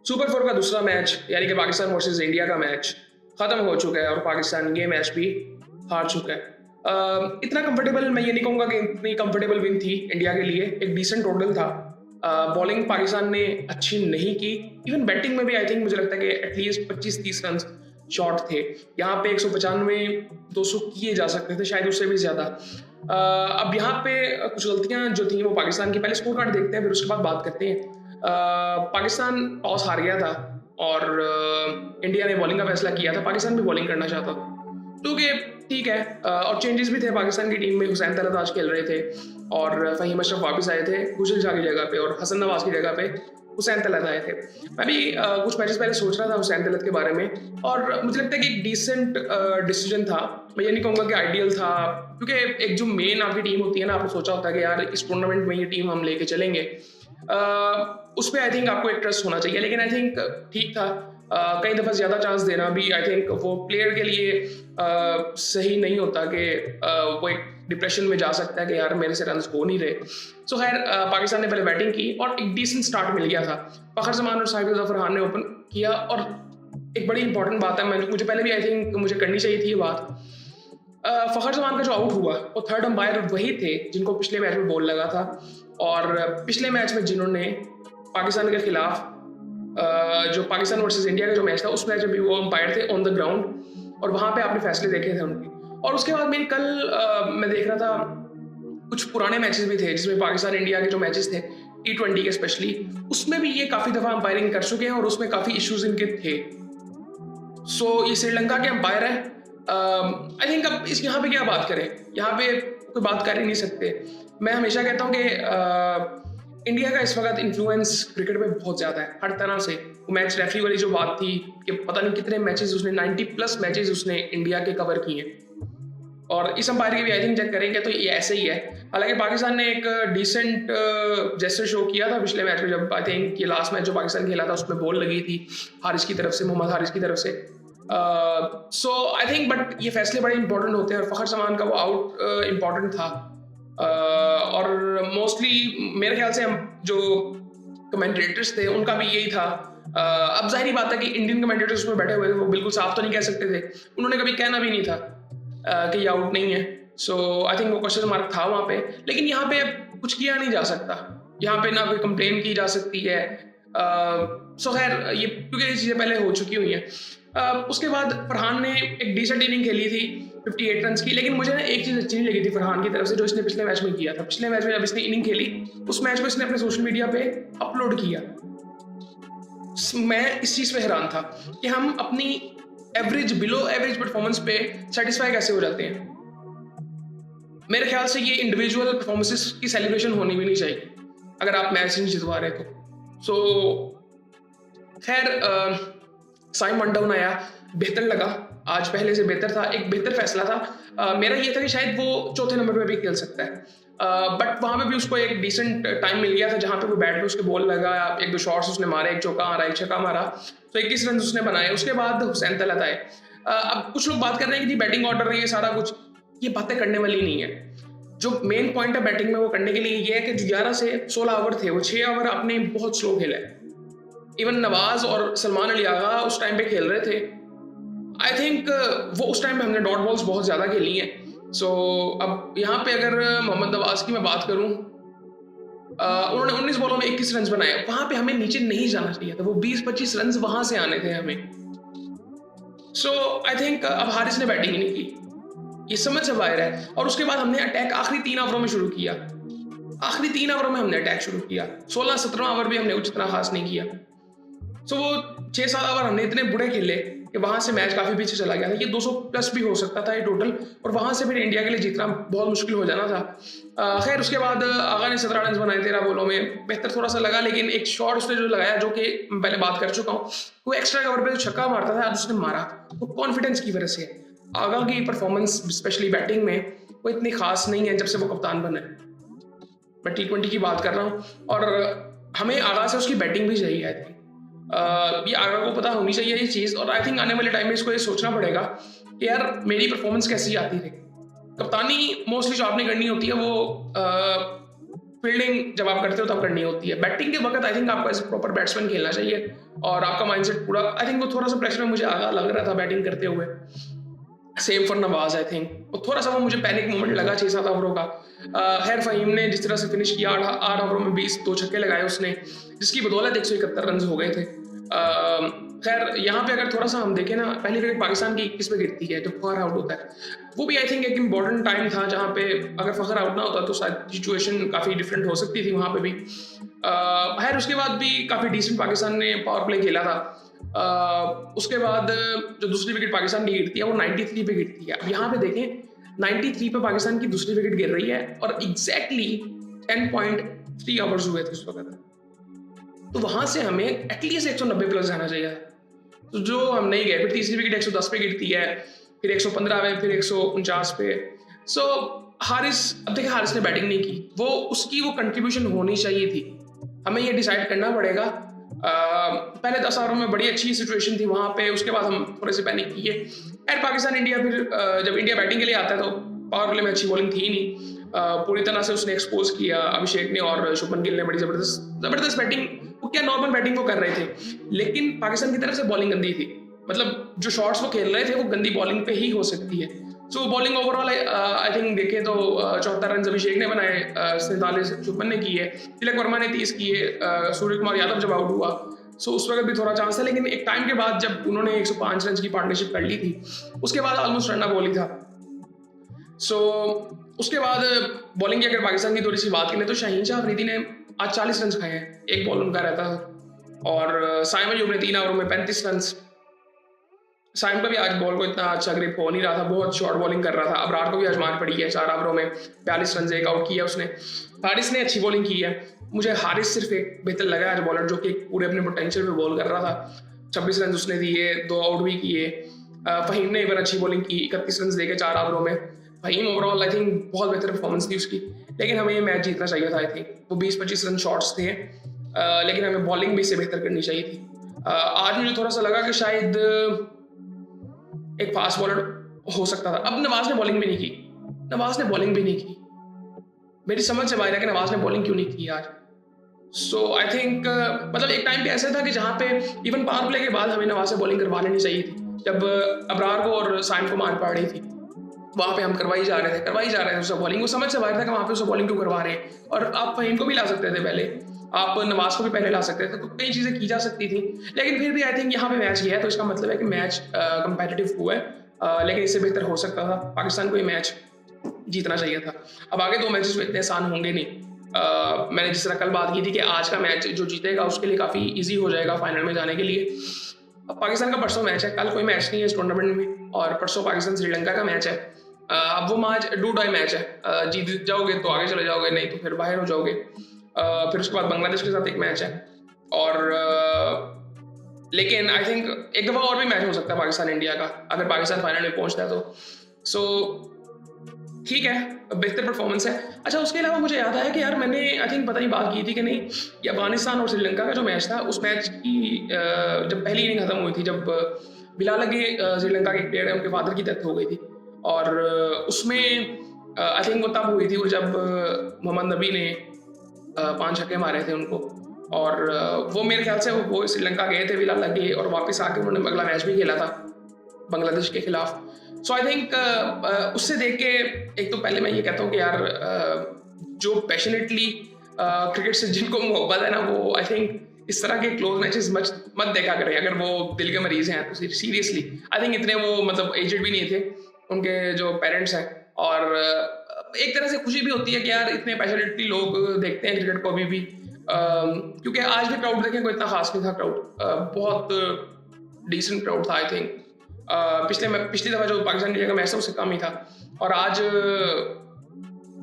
Super 4 का दूसरा match यानी कि पाकिस्तान वर्सेस इंडिया का मैच खत्म हो चुका है और पाकिस्तान ये मैच भी हार चुका है। इतना कंफर्टेबल मैं ये नहीं कहूँगा कि इतनी कंफर्टेबल विन थी इंडिया के लिए, एक डिसेंट टोटल था। बॉलिंग पाकिस्तान ने अच्छी नहीं की, इवन बैटिंग में भी आई थिंक मुझे लगता है कि एटलीस्ट 25-30 रन शॉर्ट थे। यहाँ पे 195-200 किए जा सकते थे, शायद उससे भी ज़्यादा। अब यहाँ पे कुछ गलतियाँ जो थी वो पाकिस्तान की, पहले स्कोर कार्ड देखते हैं फिर उसके बाद बात करते हैं। पाकिस्तान टॉस हार गया था और इंडिया ने बॉलिंग का फैसला किया था। पाकिस्तान भी बॉलिंग करना चाहता था क्योंकि ठीक है, और चेंजेस भी थे पाकिस्तान की टीम में। हुसैन तलत आज खेल रहे थे और फहीम अशरफ वापस आए थे गुजल शाह की जगह पे, और हसन नवाज की जगह पे हुसैन तलत आए थे। मैं भी कुछ मैचेस पहले सोच रहा था हुसैन तलत के बारे में, और मुझे लगता है कि एक डिसेंट डिसीजन था। मैं ये नहीं कहूँगा कि आइडियल था, क्योंकि एक जो मेन आपकी टीम होती है ना, आपने सोचा होता है कि यार इस टूर्नामेंट में ये टीम हम लेके चलेंगे, उस पर आई थिंक आपको एक ट्रस्ट होना चाहिए। लेकिन आई थिंक ठीक था। कई दफ़ा ज़्यादा चांस देना भी आई थिंक वो प्लेयर के लिए सही नहीं होता कि वो एक डिप्रेशन में जा सकता है कि यार मेरे से रन्स हो नहीं रहे। सो खैर, पाकिस्तान ने पहले बैटिंग की और एक डिसेंट स्टार्ट मिल गया था। फ़खर जमान और साहिब जफर खान ने ओपन किया, और एक बड़ी इंपॉर्टेंट बात है, मुझे पहले भी आई थिंक मुझे करनी चाहिए थी ये बात। फ़खर जमान का जो आउट हुआ वो थर्ड अंपायर वही थे जिनको पिछले मैच में बॉल लगा था, और पिछले मैच में जिन्होंने पाकिस्तान के खिलाफ जो पाकिस्तान वर्सेस इंडिया का जो मैच था उस मैच में भी वो अंपायर थे ऑन द ग्राउंड, और वहाँ पे आपने फैसले देखे थे उनके। और उसके बाद मेरी कल मैं देख रहा था कुछ पुराने मैचेस भी थे जिसमें पाकिस्तान इंडिया के जो मैचेस थे T20 के स्पेशली, उसमें भी ये काफ़ी दफ़ा अंपायरिंग कर चुके हैं और उसमें काफ़ी इश्यूज इनके थे। सो ये श्रीलंका के अंपायर है। आई थिंक अब इस यहाँ पे क्या बात करें, यहाँ पे कोई बात कर ही नहीं सकते। मैं हमेशा कहता हूँ कि इंडिया का इस वक्त इन्फ्लुएंस क्रिकेट में बहुत ज़्यादा है हर तरह से। मैच रेफरी वाली जो बात थी कि पता नहीं कितने मैचेस उसने 90+ मैचेस उसने इंडिया के कवर किए, और इस अंपायर की भी आई थिंक चेक करेंगे तो ये ऐसे ही है। हालांकि पाकिस्तान ने एक डिसेंट जेस्चर शो किया था पिछले मैच में, जब आई थिंक ये लास्ट मैच जो पाकिस्तान खेला था उसमें बॉल लगी थी हारिस की तरफ से, मोहम्मद हारिस की तरफ से। सो आई थिंक बट ये फैसले बड़े इंपॉर्टेंट होते हैं, और फ़खर जमान का वो आउट इंपॉर्टेंट था। और मोस्टली मेरे ख्याल से हम जो कमेंटेटर्स थे उनका भी यही था। अब जाहिर बात है कि इंडियन कमेंटेटर्स में बैठे हुए थे, वो बिल्कुल साफ तो नहीं कह सकते थे, उन्होंने कभी कहना भी नहीं था कि ये आउट नहीं है। सो आई थिंक वो क्वेश्चन मार्क था वहाँ पे, लेकिन यहाँ पे कुछ किया नहीं जा सकता, यहाँ पे ना कोई कंप्लेन की जा सकती है। सो खैर, ये क्योंकि ये चीज़ें पहले हो चुकी हुई हैं। उसके बाद फरहान ने एक डिसेंट इनिंग खेली थी 58 रन की, लेकिन मुझे ना एक चीज़ अच्छी नहीं लगी थी फरहान की तरफ से जो इसने पिछले मैच में किया था। पिछले मैच में जब इसने इनिंग खेली, उस मैच को इसने अपने सोशल मीडिया पे अपलोड किया। मैं इस चीज़ पे हैरान था कि हम अपनी एवरेज बिलो एवरेज परफॉर्मेंस पे सेटिस्फाई कैसे हो जाते हैं। मेरे ख्याल से ये इंडिविजुअल परफॉर्मेंसेस की सेलिब्रेशन होनी भी नहीं चाहिए अगर आप मैच नहीं जितवा रहे तो। सो खैर, साइम वन डाउन आया, बेहतर लगा, आज पहले से बेहतर था, एक बेहतर फैसला था। मेरा ये था कि शायद वो चौथे नंबर पे भी खेल सकता है, बट वहाँ पे भी उसको एक डिसेंट टाइम मिल गया था जहाँ पे वो बैट पे उसके बॉल लगा, एक दो शॉट्स उसने मारे, एक चौका मारा, एक छक्का मारा, तो 21 रन उसने बनाए। उसके बाद हुसैन तलत आए। अब कुछ लोग बात कर रहे हैं कि बैटिंग ऑर्डर ये सारा कुछ, ये बातें करने वाली नहीं है। जो मेन पॉइंट है बैटिंग में वो करने के लिए ये है कि जो 11 से 16 ओवर थे वो 6 ओवर आपने बहुत स्लो खेला है। इवन नवाज और सलमान अली आगा उस टाइम पे खेल रहे थे। आई थिंक वो उस टाइम पे हमने डॉट बॉल्स बहुत ज़्यादा खेली हैं। सो अब यहाँ पे अगर मोहम्मद नवाज की मैं बात करूँ, उन्होंने 19 बॉलों में 21 रन बनाए, वहाँ पे हमें नीचे नहीं जाना चाहिए था, वो 20-25 रन वहाँ से आने थे हमें। सो आई थिंक अब हारिस ने बैटिंग ही नहीं की, ये समझ से बाहर है। और उसके बाद हमने अटैक आखिरी 3 ओवरों में शुरू किया, आखिरी 3 ओवरों में हमने अटैक शुरू किया, 16-17 ओवर भी हमने कुछ इतना खास नहीं किया। सो वो 6-7 ओवर हमने इतने बुरे खेले कि वहाँ से मैच काफ़ी पीछे चला गया था। ये 200+ भी हो सकता था ये टोटल, और वहाँ से फिर इंडिया के लिए जीतना बहुत मुश्किल हो जाना था। खैर उसके बाद आगा ने 17 रन बनाए 13 बॉलों में, बेहतर थोड़ा सा लगा, लेकिन एक शॉट उसने जो लगाया जो कि मैं पहले बात कर चुका हूँ, वो एक्स्ट्रा कवर पे जो छक्का मारता था आज उसने मारा, वो कॉन्फिडेंस की वजह से। आगा की परफॉर्मेंस स्पेशली बैटिंग में वो इतनी खास नहीं है जब से वो कप्तान बना है। मैं T20 की बात कर रहा हूँ, और हमें आगा से उसकी बैटिंग भी चाहिए। आई थिंक ये आगा को पता होनी चाहिए ये चीज़, और आई थिंक आने वाले टाइम में इसको ये सोचना पड़ेगा कि यार मेरी परफॉर्मेंस कैसी आती है। कप्तानी मोस्टली जो आपने करनी होती है वो फील्डिंग जब आप करते हो तब करनी होती है। बैटिंग के वक्त आई थिंक आपको एज प्रॉपर बैट्समैन खेलना चाहिए और आपका माइंडसेट पूरा, आई थिंक वो थोड़ा सा प्रेशर में मुझे आगा लग रहा था बैटिंग करते हुए। Same for Nawaz, I think थोड़ा सा वो मुझे पैनिक मोमेंट लगा 6-7 ओवरों का। खैर फ़हीम ने जिस तरह से फिनिश किया 8 ओवरों में 20 2 छक्के लगाए उसने, जिसकी बदौलत 171 रन हो गए थे। खैर यहाँ पे अगर थोड़ा सा हम देखें ना, पहली विकेट पाकिस्तान की 21 पे गिरती है जब फखर आउट होता है, वो भी आई थिंक एक इम्पॉर्टेंट टाइम था जहाँ पे अगर फखर आउट ना होता तो शायद सिचुएशन काफ़ी डिफरेंट हो सकती थी वहाँ पे भी। खैर उसके बाद भी काफ़ी डिसेंट पाकिस्तान ने पावर प्ले खेला था। उसके बाद जो दूसरी विकेट पाकिस्तान की गिरती है वो 93 पे गिरती है। अब यहाँ पे देखें 93 पे पाकिस्तान की दूसरी विकेट गिर रही है और एग्जैक्टली 10.3 आवर्स हुए थे उस वक्त। तो वहां से हमें एटलीस्ट 190 प्लस जाना चाहिए, तो जो हम नहीं गए। फिर तीसरी विकेट 110 पे गिरती है, फिर 115 पे, फिर 149 पे। सो हारिस, अब देखिए हारिस ने बैटिंग नहीं की, वो उसकी वो कंट्रीब्यूशन होनी चाहिए थी। हमें ये डिसाइड करना पड़ेगा। पहले 10 ओवरों में बड़ी अच्छी सिचुएशन थी वहाँ पे, उसके बाद हम थोड़े से पैनिक किए। खैर पाकिस्तान इंडिया फिर जब इंडिया बैटिंग के लिए आता है तो पावर प्ले में अच्छी बॉलिंग थी नहीं। पूरी तरह से उसने एक्सपोज किया अभिषेक ने और शुभमन गिल ने, बड़ी जबरदस्त बैटिंग, वो क्या नॉर्मल बैटिंग वो कर रहे थे, लेकिन पाकिस्तान की तरफ से बॉलिंग गंदी थी। मतलब जो शॉट्स वो खेल रहे थे वो गंदी बॉलिंग पे ही हो सकती है। सो बॉलिंग ओवरऑल आई थिंक देखे तो 74 रन अभिषेक ने बनाए, 47 शुभमन ने किए, तिलक वर्मा ने 30 किए, सूर्य कुमार यादव जब आउट हुआ सो उस वक्त भी थोड़ा चांस था, लेकिन एक टाइम के बाद जब उन्होंने 105 रन की पार्टनरशिप कर ली थी उसके बाद ऑलमोस्ट रन बॉल ही था। सो उसके बाद बॉलिंग की अगर पाकिस्तान की थोड़ी सी बात करें तो शाहीन शाह अफरीदी ने आज 40 रन खाए हैं, एक बॉल उनका रहता था। और साइम अयूब ने 3 ओवर में 35 रन। साइम का भी आज बॉल को इतना अच्छा ग्रिप हो नहीं रहा था, बहुत शॉर्ट बॉलिंग कर रहा था। अबरार को भी आज मार पड़ी है, 4 ओवरों में 42 रन, एक आउट किया उसने। हारिस ने अच्छी बॉलिंग की है, मुझे हारिस सिर्फ एक बेहतर लगा आज बॉलर जो कि पूरे अपने पोटेंशियल पे बॉल कर रहा था। 26 रन उसने दिए, 2 आउट भी किए। फ़हीम ने एक बार अच्छी बॉलिंग की, 31 रन देके 4 ओवरों में। फ़हीम ओवरऑल आई थिंक बहुत बेहतर परफॉर्मेंस थी उसकी, लेकिन हमें ये मैच जीतना चाहिए था। आई थिंक वो 20-25 रन शॉट्स थे, लेकिन हमें बॉलिंग भी इससे बेहतर करनी चाहिए थी। आज मुझे थोड़ा सा लगा कि शायद एक फास्ट बॉलर हो सकता था। अब नवाज ने बॉलिंग भी नहीं की, मेरी समझ से बाहर है कि नवाज ने बॉलिंग क्यों नहीं की आज। सो आई थिंक मतलब एक टाइम पे ऐसा था कि जहाँ पे इवन पावर प्ले के बाद हमें नवाज से बॉलिंग करवा लेनी चाहिए थी। जब अबरार को और साइम को मार पड़ रही थी वहाँ पे हम करवाई जा रहे थे उससे बॉलिंग। वो समझ से बाहर था कि वहाँ पे उससे बॉलिंग क्यों करवा रहे हैं, और आप फ़हीम को भी ला सकते थे पहले, आप नवाज को भी पहले ला सकते थे, तो कई चीज़ें की जा सकती थी। लेकिन फिर भी आई थिंक यहाँ पे मैच गया है तो इसका मतलब है कि मैच कंपेटिटिव हुआ है, लेकिन इससे बेहतर हो सकता था। पाकिस्तान को ये मैच जीतना चाहिए था। अब आगे 2 मैचेस में इतने आसान होंगे नहीं। मैंने जिस तरह कल बात की थी कि आज का मैच जो जीतेगा उसके लिए काफ़ी ईजी हो जाएगा फाइनल में जाने के लिए। अब पाकिस्तान का परसों मैच है, कल कोई मैच नहीं है इस टूर्नामेंट में, और परसों पाकिस्तान श्रीलंका का मैच है। अब वो मैच डू डाई मैच है, जीत जाओगे तो आगे चले जाओगे, नहीं तो फिर बाहर हो जाओगे। फिर उसके बाद बांग्लादेश के साथ एक मैच है, और लेकिन आई थिंक एक दफ़ा और भी मैच हो सकता है पाकिस्तान इंडिया का अगर पाकिस्तान फाइनल में पहुंचता है तो। सो ठीक है, बेहतर परफॉर्मेंस है। अच्छा उसके अलावा मुझे याद आया कि यार मैंने आई थिंक पता नहीं बात की थी कि नहीं, ये अफगानिस्तान और श्रीलंका का जो मैच था उस मैच की जब पहली इनिंग खत्म हुई थी, जब बिलाल लगे श्रीलंका के प्लेयर है उनके फादर की डेथ हो गई थी, और उसमें आई थिंक वो तब हुई थी वो जब मोहम्मद नबी ने 5 छक्के मारे थे उनको, और वो मेरे ख्याल से वो श्रीलंका गए थे बिलाल लगे और वापस आके उन्होंने अगला मैच भी खेला था बांग्लादेश के खिलाफ। सो आई थिंक उससे देख के एक तो पहले मैं ये कहता हूँ कि यार जो पैशनेटली क्रिकेट से जिनको मोहब्बत है ना, वो आई थिंक इस तरह के क्लोज मैचेस मत देखा करें अगर वो दिल के मरीज हैं तो। सीरियसली आई थिंक इतने वो मतलब एजेड भी नहीं थे उनके जो पेरेंट्स हैं, और एक तरह से खुशी भी होती है कि यार इतने पैशनेटली लोग देखते हैं क्रिकेट को अभी भी, क्योंकि आज भी क्राउड देखें कोई इतना खास नहीं था क्राउड, बहुत डिसेंट क्राउड था। आई थिंक पिछली दफ़ा जो पाकिस्तान इंडिया का मैच था उससे कम ही था, और आज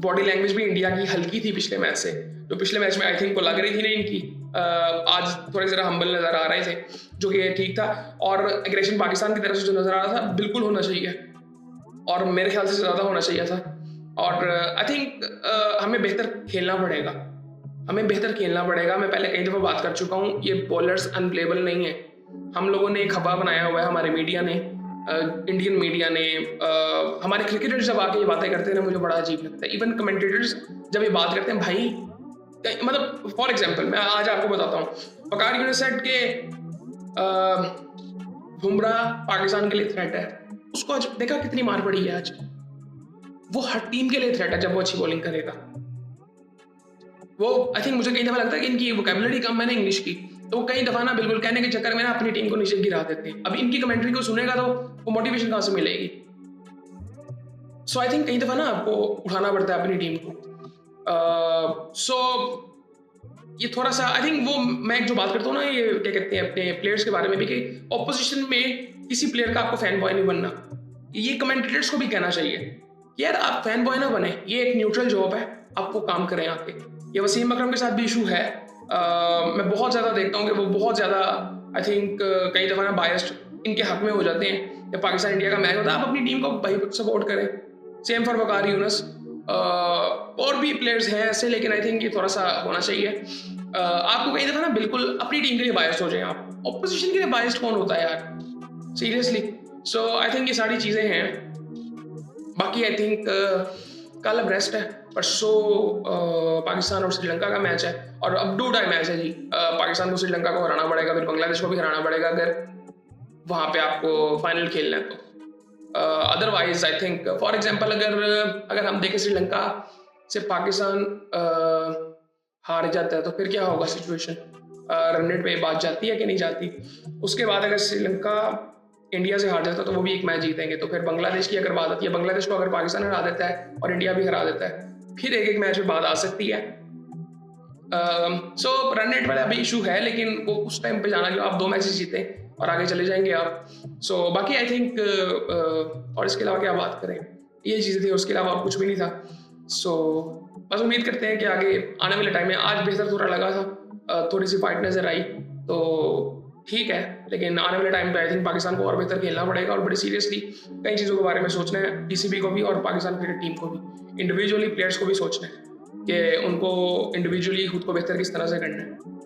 बॉडी लैंग्वेज भी इंडिया की हल्की थी पिछले मैच से, जो पिछले मैच में आई थिंक को लग रही थी ना इनकी, आज थोड़े ज़रा हम्बल नज़र आ रहे थे, जो कि ठीक था। और एग्रेशन पाकिस्तान की तरफ से जो नज़र आ रहा था बिल्कुल होना चाहिए, और मेरे ख्याल से ज़्यादा होना चाहिए था। और आई थिंक हमें बेहतर खेलना पड़ेगा, मैं पहले कई दफ़ा बात कर चुका हूँ, ये बॉलर्स अनप्लेबल नहीं है। हम लोगों ने एक हवा बनाया हुआ है, हमारे मीडिया ने, इंडियन मीडिया ने, हमारे क्रिकेटर्स जब आके ये बातें करते हैं ना मुझे बड़ा अजीब लगता है। इवन कमेंटेटर्स जब ये बात करते हैं, भाई मतलब फॉर एग्जांपल मैं आज आपको बताता हूँ, वकार यूनिस सेड के बुमराह पाकिस्तान के लिए थ्रेट है। उसको आज देखा कितनी मार पड़ी है आज। वो हर टीम के लिए थ्रेट है जब वो अच्छी बॉलिंग करेगा। वो आई थिंक मुझे कई दफा लगता है कि इनकी वोकैबुलरी कम है ना इंग्लिश की, तो वो कई दफा ना बिल्कुल कहने के चक्कर में ना अपनी टीम को नीचे गिरा देते हैं। अब इनकी कमेंट्री को सुनेगा तो वो मोटिवेशन कहाँ से मिलेगी। सो आई थिंक कई दफा ना आपको उठाना पड़ता है अपनी टीम को। सो ये थोड़ा सा आई थिंक वो मैं जो बात करता हूँ ना, ये क्या कहते हैं अपने प्लेयर्स के बारे में भी, कि ऑपोजिशन में किसी प्लेयर का आपको फैन बॉय नहीं बनना। ये कमेंटेटर्स को भी कहना चाहिए यार आप फैन बॉय ना बने, ये एक न्यूट्रल जॉब है, आप वो काम करें आके। ये वसीम अकरम के साथ भी इशू है। मैं बहुत ज़्यादा देखता हूँ कि वो बहुत ज़्यादा आई थिंक कई दफ़ा ना बायस्ड इनके हक में हो जाते हैं। जब पाकिस्तान इंडिया का मैच होता है आप अपनी टीम को भाई सपोर्ट करें। सेम फॉर वकार यूनुस। और भी प्लेयर्स हैं ऐसे, लेकिन आई थिंक ये थोड़ा सा होना चाहिए। आपको कई दफ़ा ना बिल्कुल अपनी टीम के लिए बायस्ड हो जाए आप। ऑपोजिशन के लिए बायस्ड कौन होता है यार, सीरियसली। सो आई थिंक ये सारी चीज़ें हैं। बाकी आई थिंक कल अब रेस्ट है, परसों पाकिस्तान और श्रीलंका का मैच है, और अब 2 टाइम मैच है जी। पाकिस्तान को श्रीलंका को हराना पड़ेगा, फिर बांग्लादेश को भी हराना पड़ेगा अगर वहाँ पे आपको फाइनल खेलना है तो। Otherwise I think for example अगर हम देखें श्रीलंका से पाकिस्तान हार जाता है तो फिर क्या होगा सिचुएशन, रन रेट पे बात जाती है कि नहीं जाती। उसके बाद अगर श्रीलंका इंडिया से हार जाता है तो वो भी एक मैच जीतेंगे। तो फिर बांग्लादेश की अगर बात आती है, बांग्लादेश को अगर पाकिस्तान हरा देता है और इंडिया भी हरा देता है, फिर एक मैच में बात आ सकती है। सो रन रेट वाला अभी इशू है, लेकिन वो उस टाइम पे जाना कि आप 2 मैचेस जीते और आगे चले जाएंगे आप। सो बाकी आई थिंक और इसके अलावा क्या बात करें, ये चीज़ें थी, उसके अलावा और कुछ भी नहीं था। सो बस उम्मीद करते हैं कि आगे आने वाले टाइम में, आज बेहतर थोड़ा लगा था, थोड़ी सी फाइट नजर आई तो ठीक है, लेकिन आने वाले टाइम पे आई थिंक पाकिस्तान को और बेहतर खेलना पड़ेगा और बड़ी सीरियसली कई चीज़ों के बारे में सोचना है पीसीबी को भी और पाकिस्तान क्रिकेट टीम को भी, इंडिविजुअली प्लेयर्स को भी सोचना है कि उनको इंडिविजुअली खुद को बेहतर किस तरह से करना है।